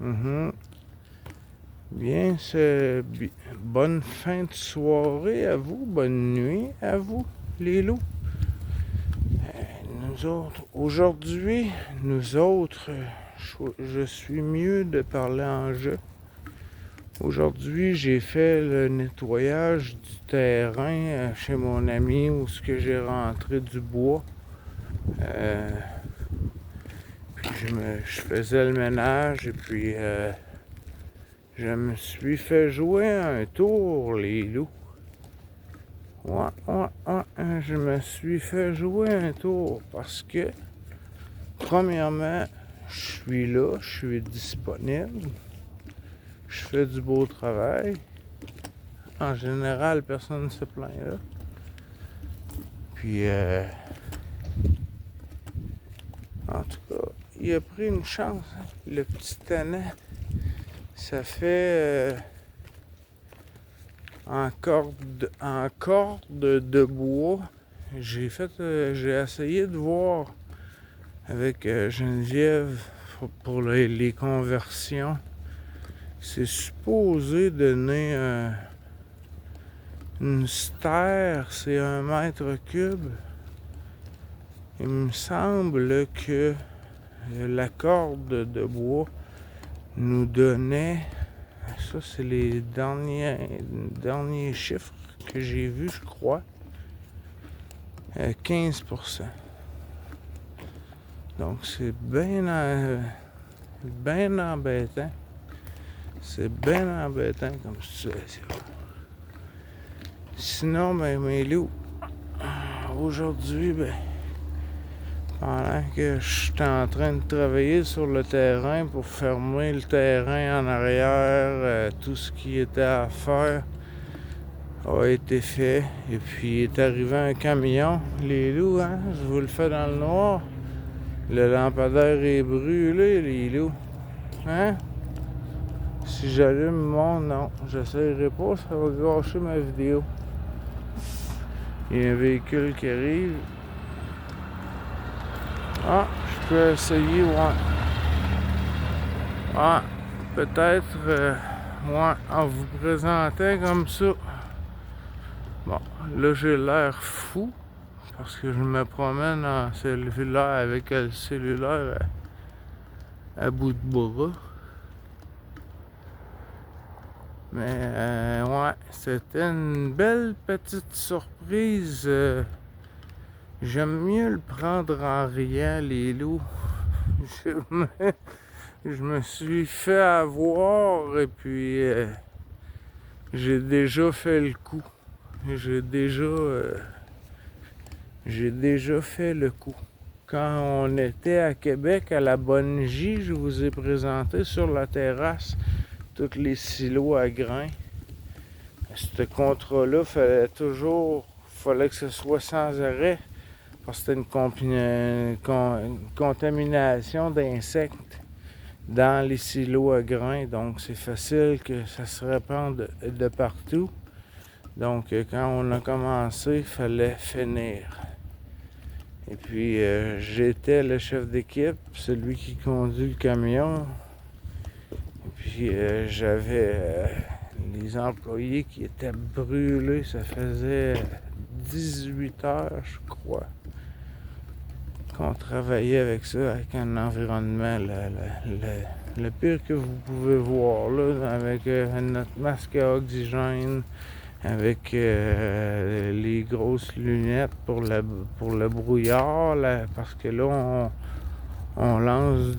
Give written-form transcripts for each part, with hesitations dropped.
Mhm. Bien, bonne fin de soirée à vous, bonne nuit à vous, les loups. Nous autres, aujourd'hui, je suis mieux de parler en jeu. Aujourd'hui, j'ai fait le nettoyage du terrain chez mon ami où ce que j'ai rentré du bois. Puis je faisais le ménage et puis je me suis fait jouer un tour, les loups. Ouais, je me suis fait jouer un tour parce que, premièrement, je suis là, je suis disponible, je fais du beau travail. En général, personne ne se plaint là. Puis, en tout cas, il a pris une chance, hein, le petit tannant. Ça fait en corde de bois. J'ai essayé de voir avec Geneviève pour les conversions. C'est supposé donner une stère, c'est 1 mètre cube. Il me semble que la corde de bois nous donnait, ça c'est les derniers chiffres que j'ai vus, je crois, 15%. Donc c'est bien embêtant. C'est bien embêtant comme situation. Sinon, ben, mes loups, aujourd'hui, pendant que je suis en train de travailler sur le terrain pour fermer le terrain en arrière, tout ce qui était à faire a été fait. Et puis, il est arrivé un camion. Les loups, hein, je vous le fais dans le noir. Le lampadaire est brûlé, les loups. Hein? Si j'allume non, j'essaierai pas, ça va gâcher ma vidéo. Il y a un véhicule qui arrive. Ah, je peux essayer, ouais. Ah, peut-être, en vous présentant comme ça. Bon, là, j'ai l'air fou parce que je me promène en cellulaire avec le cellulaire à bout de bras. Mais, ouais, c'était une belle petite surprise. J'aime mieux le prendre en riant, les loups. Je me suis fait avoir et puis j'ai déjà fait le coup. J'ai déjà fait le coup. Quand on était à Québec, à la Bonne J, je vous ai présenté sur la terrasse tous les silos à grains. Ce contrat-là, fallait que ce soit sans arrêt parce que c'était une contamination d'insectes dans les silos à grains. Donc, c'est facile que ça se répande de partout. Donc, quand on a commencé, il fallait finir. Et puis, j'étais le chef d'équipe, celui qui conduit le camion. Et puis, j'avais les employés qui étaient brûlés. Ça faisait 18 heures, je crois, qu'on travaillait avec ça, avec un environnement le pire que vous pouvez voir, là, avec notre masque à oxygène, avec les grosses lunettes pour le brouillard, là, parce que là, on lance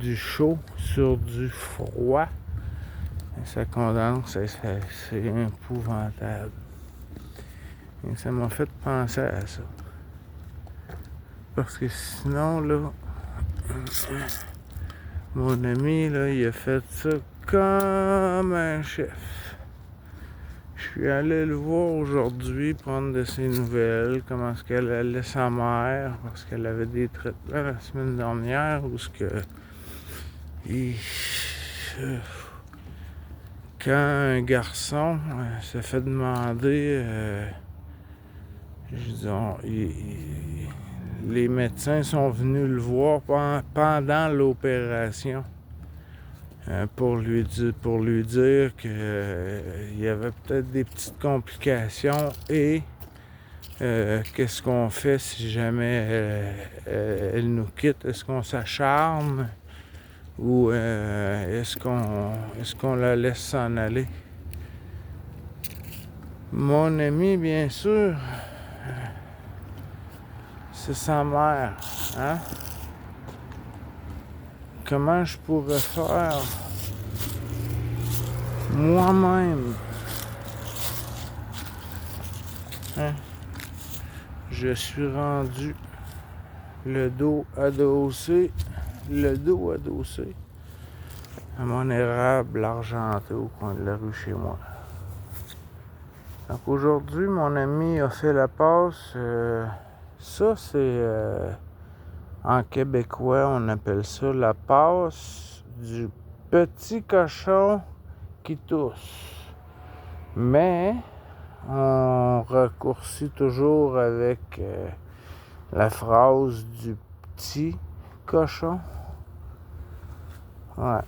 du chaud sur du froid. Et ça condense, c'est épouvantable. Et ça m'a fait penser à ça. Parce que sinon, là, mon ami, là, il a fait ça comme un chef. Je suis allé le voir aujourd'hui, prendre de ses nouvelles, comment est-ce qu'elle allait sa mère, parce qu'elle avait des traitements la semaine dernière, où ce que... quand un garçon se fait demander, disons, les médecins sont venus le voir pendant l'opération. pour lui dire qu'il y avait peut-être des petites complications et qu'est-ce qu'on fait si jamais elle nous quitte? Est-ce qu'on s'acharne ou est-ce qu'on la laisse s'en aller? Mon ami, bien sûr, c'est sa mère, hein? Comment je pourrais faire moi-même? Hein? Je suis rendu le dos adossé à mon érable argenté au coin de la rue chez moi. Donc aujourd'hui, mon ami a fait la passe. Ça, c'est en québécois, on appelle ça la passe du petit cochon qui tousse. Mais on raccourcit toujours avec la phrase du petit cochon. Ouais,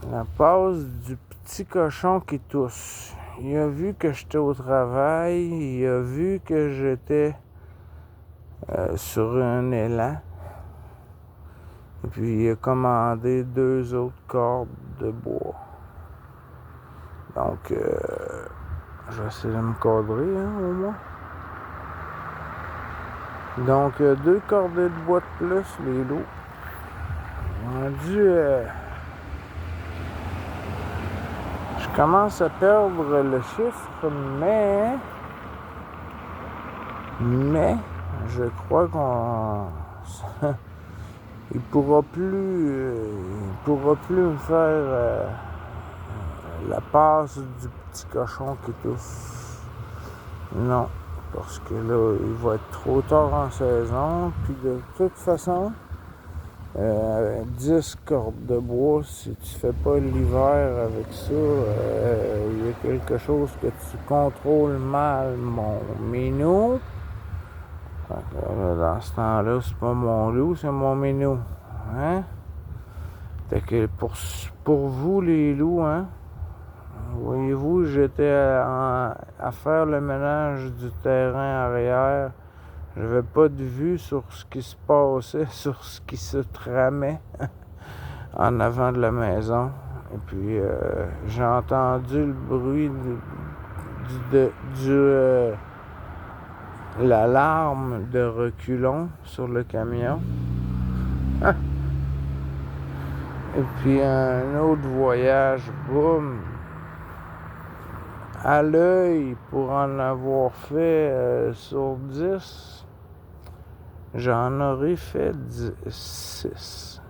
la passe du petit cochon qui tousse. Il a vu que j'étais au travail, il a vu que j'étais sur un élan. Et puis il a commandé 2 autres cordes de bois. Donc, je vais essayer de me cadrer, hein, au moins. Donc, 2 cordées de bois de plus, les loups. Rendu, je commence à perdre le chiffre, mais je crois qu'on il pourra plus me faire la passe du petit cochon qui tousse. Non, parce que là, il va être trop tard en saison. Puis de toute façon, 10 cordes de bois, si tu fais pas l'hiver avec ça, il y a quelque chose que tu contrôles mal, mon minou. Dans ce temps-là, c'est pas mon loup, c'est mon minou. Hein? Fait que pour vous, les loups, hein? Voyez-vous, j'étais à faire le ménage du terrain arrière. J'avais pas de vue sur ce qui se passait, sur ce qui se tramait en avant de la maison. Et puis, j'ai entendu le bruit l'alarme de reculons sur le camion. Et puis, un autre voyage, boum, à l'œil pour en avoir fait sur 10. J'en aurais fait 6,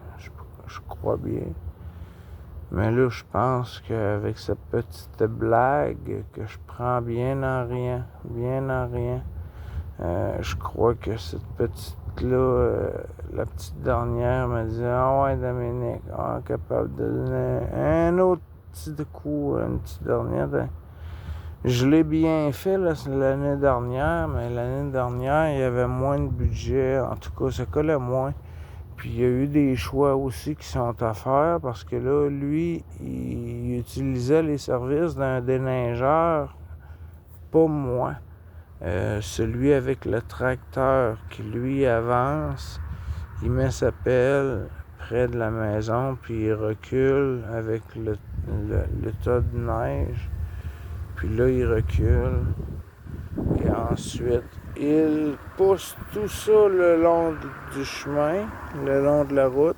je crois bien. Mais là, je pense qu'avec cette petite blague que je prends bien en rien, je crois que cette petite-là, la petite dernière, me dit « Ah ouais, Dominique, capable de donner un autre petit coup, une petite dernière. » Je l'ai bien fait l'année dernière, mais l'année dernière, il y avait moins de budget. En tout cas, ça collait moins. Puis il y a eu des choix aussi qui sont à faire parce que là, lui, il utilisait les services d'un déneigeur, pas moi. Celui avec le tracteur qui, lui, avance, il met sa pelle près de la maison, puis il recule avec le tas de neige. Puis là, il recule. Et ensuite, il pousse tout ça le long du chemin, le long de la route.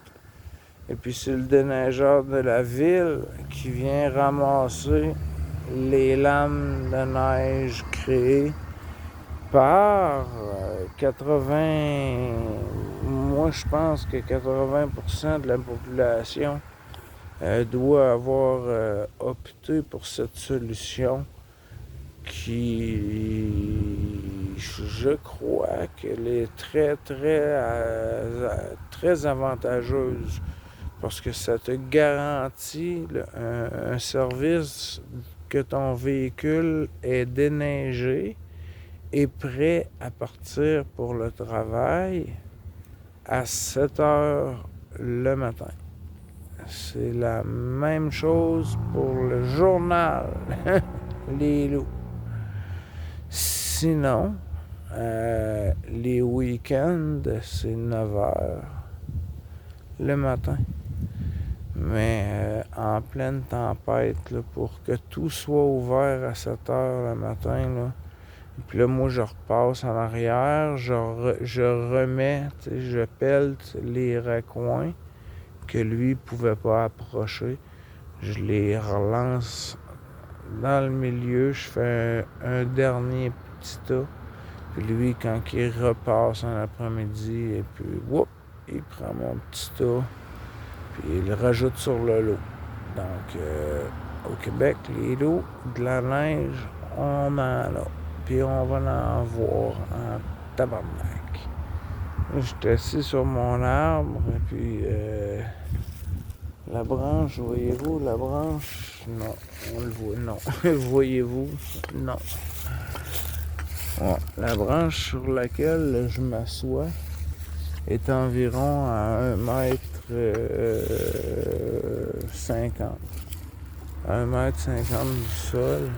Et puis c'est le déneigeur de la ville qui vient ramasser les lames de neige créées par 80... Moi, je pense que 80% de la population doit avoir opté pour cette solution qui, je crois qu'elle est très avantageuse parce que ça te garantit un service que ton véhicule est déneigé et prêt à partir pour le travail à 7 heures le matin. c'est la même chose pour le journal, les loups. Sinon, les week-ends, c'est 9 heures le matin. Mais en pleine tempête, là, pour que tout soit ouvert à 7 heures le matin, là, puis là, moi, je repasse en arrière, je remets, je pèle les raccoins que lui ne pouvait pas approcher. Je les relance dans le milieu, je fais un dernier petit tas. Puis lui, quand il repasse en après-midi, et puis, whoop, il prend mon petit tas, puis il le rajoute sur le lot. Donc, au Québec, les lots, de la neige, on en a. Puis on va en voir en tabarnak. J'étais assis sur mon arbre, et puis la branche, voyez-vous, la branche, non, on le voit, non. Voyez-vous, non. Bon, la branche sur laquelle je m'assois est environ à 1,50 m. 1,50 m du sol.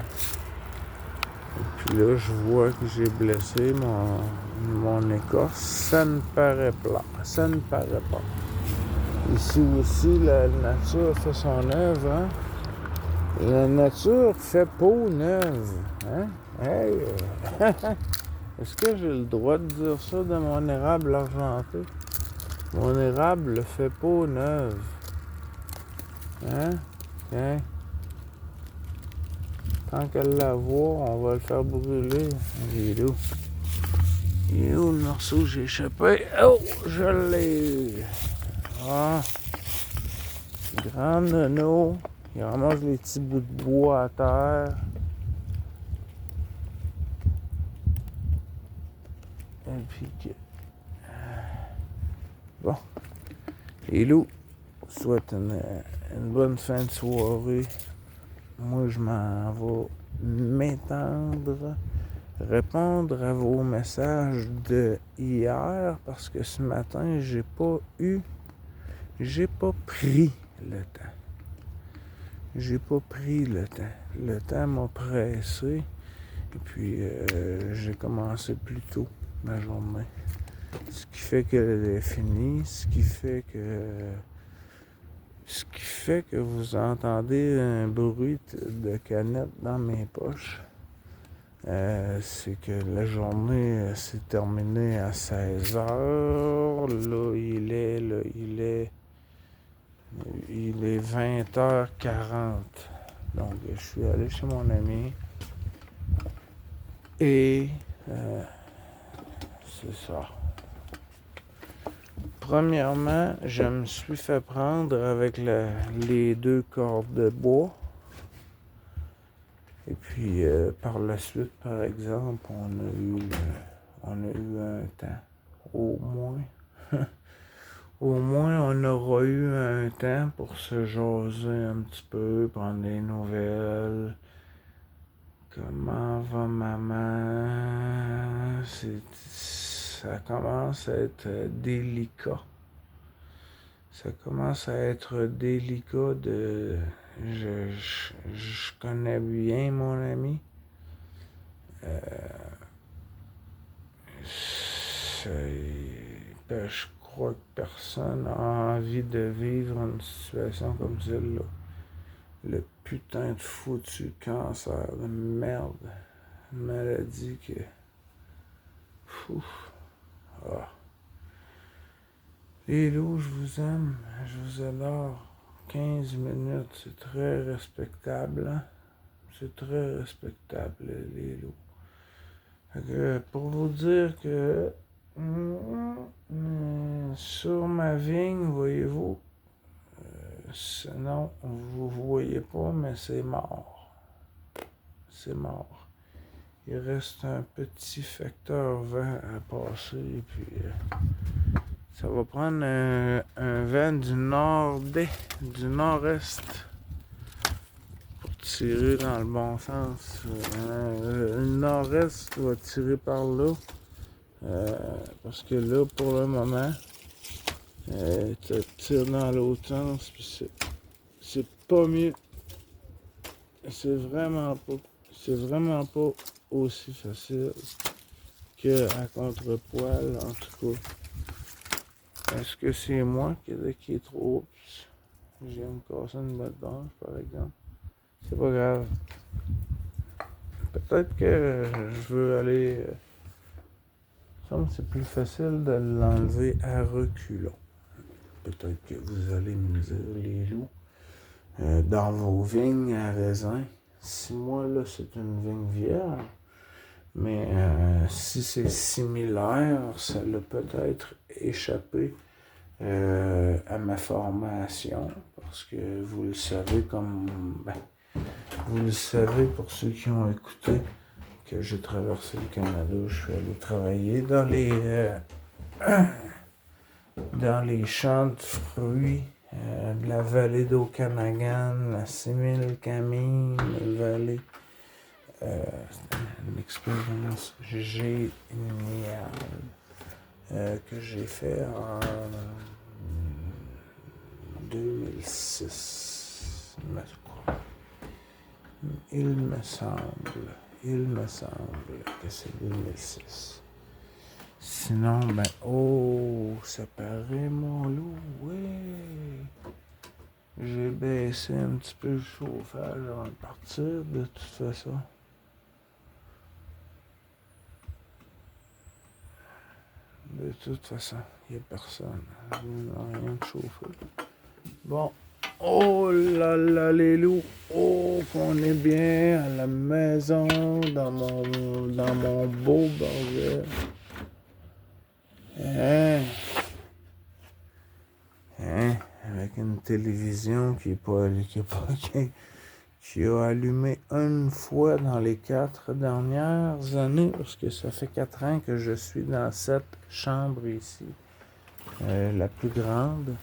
Et puis là, je vois que j'ai blessé mon écorce. Ça ne paraît pas. Ça ne paraît pas. Ici aussi, la nature fait son œuvre. Hein? La nature fait peau neuve. Hein? Hey! Est-ce que j'ai le droit de dire ça de mon érable argenté? Mon érable fait peau neuve. Hein? Tiens. Tant qu'à l'avoir, on va le faire brûler. Il est où? Il est où le morceau que j'ai échappé? Oh! Je l'ai! Ah! Grand nono. Il ramasse les petits bouts de bois à terre. Et puis que... Bon. Les loups, souhaite une bonne fin de soirée. Moi, je m'en vais m'étendre, répondre à vos messages de hier, parce que ce matin, j'ai pas pris le temps. J'ai pas pris le temps. Le temps m'a pressé, et puis j'ai commencé plus tôt ma journée. Ce qui fait qu'elle est finie, ce qui fait que vous entendez un bruit de canette dans mes poches. C'est que la journée s'est terminée à 16 heures. Là, il est 20h40. Donc, je suis allé chez mon ami. Et c'est ça. Premièrement, je me suis fait prendre avec les 2 cordes de bois. Et puis, par la suite, par exemple, on a eu un temps. Au moins. Au moins, on aura eu un temps pour se jaser un petit peu, prendre des nouvelles. Comment va maman? Ça commence à être délicat. Ça commence à être délicat de... Je connais bien mon ami. Je crois que personne n'a envie de vivre une situation comme celle-là. Le putain de foutu cancer de merde. Une maladie que... Ouf. Ah. Les loups, je vous aime, je vous adore. 15 minutes, c'est très respectable. Hein? C'est très respectable, les loups. Pour vous dire que sur ma vigne, voyez-vous, sinon vous voyez pas, mais c'est mort. C'est mort. Il reste un petit facteur vent à passer, et puis ça va prendre un vent du nord-est pour tirer dans le bon sens. Le nord-est va tirer par là, parce que là, pour le moment, Tu tires dans l'autre sens, puis c'est pas mieux. C'est vraiment pas aussi facile qu'à contre-poil, en tout cas. Est-ce que c'est moi qui est trop... Oups, je viens de me casser une botte d'ange, par exemple. C'est pas grave. Peut-être que je veux aller... Il me semble que c'est plus facile de l'enlever à reculons. Peut-être que vous allez me dire, les loups, dans vos vignes à raisin, si moi, là, c'est une vigne vierge, mais si c'est similaire, ça l'a peut-être échappé à ma formation, parce que vous le savez vous le savez pour ceux qui ont écouté que j'ai traversé le Canada, je suis allé travailler dans les champs de fruits de la vallée d'Okanagan, la Similkameen, la vallée. C'était une expérience géniale que j'ai fait en 2006, il me semble que c'est 2006. Sinon, ça paraît mon loup, oui. J'ai baissé un petit peu le chauffage avant de partir, de toute façon. De toute façon, il n'y a personne. Il n'y a rien de chauffé. Bon. Oh là là, les loups. Oh, qu'on est bien à la maison, dans mon beau bordel. Avec une télévision qui a allumé une fois dans les 4 dernières années, parce que ça fait 4 ans que je suis dans cette chambre ici, la plus grande.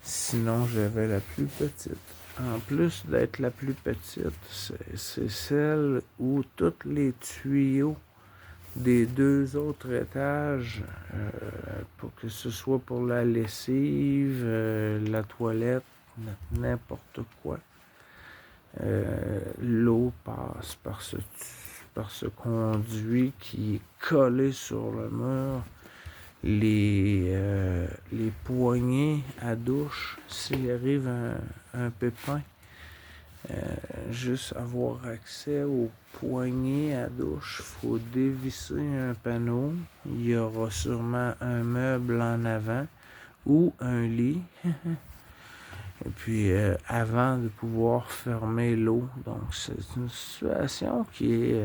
Sinon, j'avais la plus petite. En plus d'être la plus petite, c'est celle où tous les tuyaux des 2 autres étages, pour que ce soit pour la lessive, la toilette, n'importe quoi, l'eau passe par ce conduit qui est collé sur le mur. Les poignées à douche, s'il arrive un pépin, juste avoir accès aux poignées à douche, il faut dévisser un panneau. Il y aura sûrement un meuble en avant ou un lit. Et puis, avant de pouvoir fermer l'eau. Donc, c'est une situation qui est...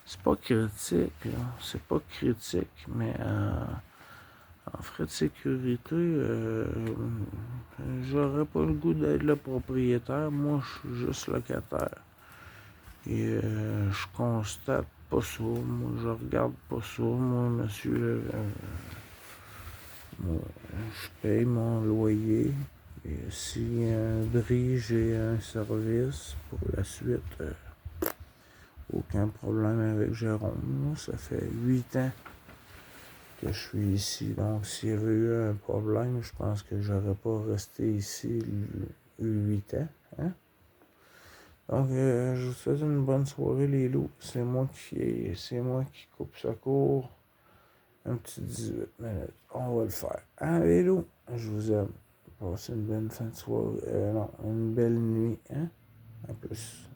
c'est pas critique, là. C'est pas critique, mais en frais de sécurité, j'aurais pas le goût d'être le propriétaire. Moi, je suis juste locataire. Et je constate pas ça. Moi, je regarde pas ça. Moi, monsieur, je paye mon loyer. Et s'il y a un bris, j'ai un service pour la suite. Aucun problème avec Jérôme. Moi, ça fait 8 ans que je suis ici. Donc, s'il y avait eu un problème, je pense que j'aurais pas resté ici 8 ans. Hein? Donc, je vous souhaite une bonne soirée, les loups. C'est moi qui coupe ça court. Un petit 18 minutes. On va le faire. Hein, les loups? Je vous aime. Passez une bonne fin de soirée. Non, une belle nuit. Hein? À plus.